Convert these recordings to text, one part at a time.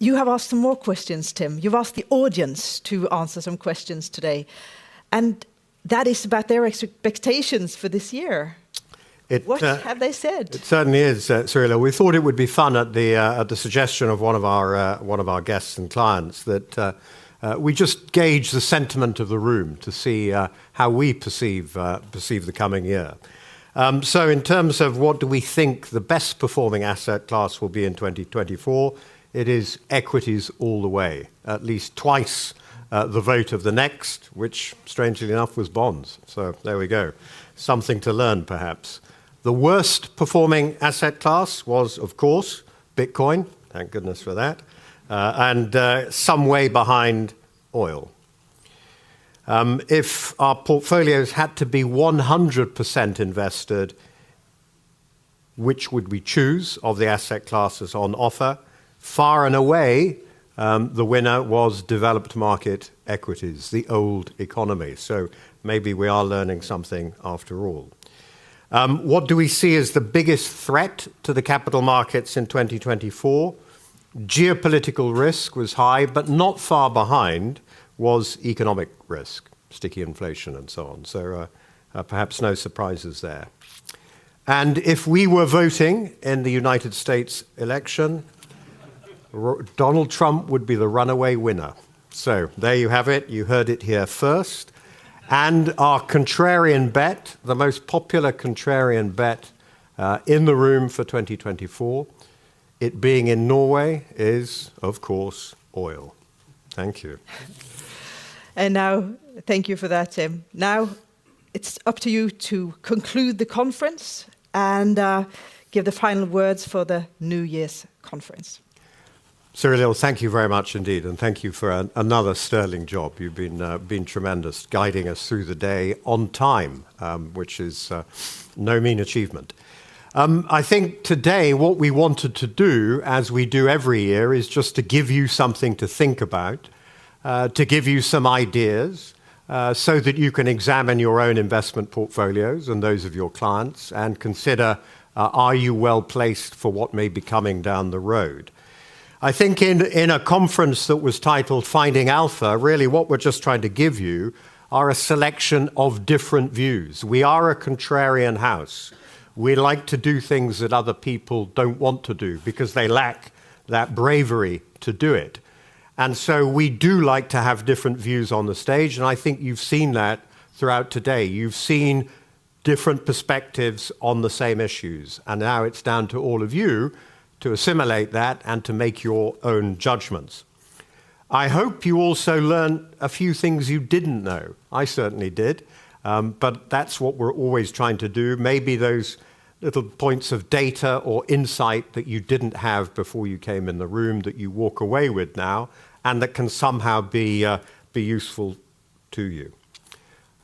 You have asked some more questions, Tim. You've asked the audience to answer some questions today. And that is about their expectations for this year. What have they said? It certainly is, Cyrilla. We thought it would be fun at the suggestion of one of our guests and clients that we just gauge the sentiment of the room to see how we perceive the coming year. So in terms of what do we think the best performing asset class will be in 2024, it is equities all the way, at least twice the vote of the next, which strangely enough was bonds. So there we go. Something to learn perhaps. The worst performing asset class was, of course, Bitcoin. Thank goodness for that. And some way behind oil. If our portfolios had to be 100% invested, which would we choose of the asset classes on offer? Far and away, the winner was developed market equities, the old economy. So maybe we are learning something after all. What do we see as the biggest threat to the capital markets in 2024? Geopolitical risk was high, but not far behind was economic risk, sticky inflation and so on. So perhaps no surprises there. And if we were voting in the United States election, Donald Trump would be the runaway winner. So there you have it. You heard it here first. And our contrarian bet, the most popular contrarian bet in the room for 2024, it being in Norway, is, of course, oil. Thank you. And now, thank you for that, Tim. Now, it's up to you to conclude the conference and give the final words for the New Year's conference. Cyril, thank you very much indeed, and thank you for another sterling job. You've been tremendous, guiding us through the day on time, which is no mean achievement. I think today what we wanted to do, as we do every year, is just to give you something to think about, to give you some ideas, so that you can examine your own investment portfolios and those of your clients and consider, are you well placed for what may be coming down the road? I think in a conference that was titled Finding Alpha, really what we're just trying to give you are a selection of different views. We are a contrarian house. We like to do things that other people don't want to do because they lack that bravery to do it. And so we do like to have different views on the stage, and I think you've seen that throughout today. You've seen different perspectives on the same issues, and now it's down to all of you to assimilate that and to make your own judgments. I hope you also learned a few things you didn't know. I certainly did, but that's what we're always trying to do. Maybe those little points of data or insight that you didn't have before you came in the room that you walk away with now and that can somehow be useful to you.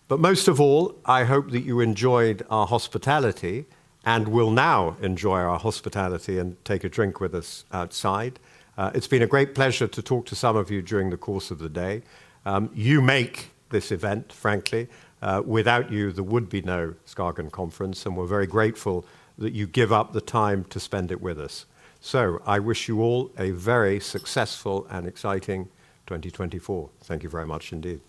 But most of all, I hope that you enjoyed our hospitality and will now enjoy our hospitality and take a drink with us outside. It's been a great pleasure to talk to some of you during the course of the day. You make this event, frankly. Without you, there would be no Skagen Conference, and we're very grateful that you give up the time to spend it with us. So I wish you all a very successful and exciting 2024. Thank you very much indeed.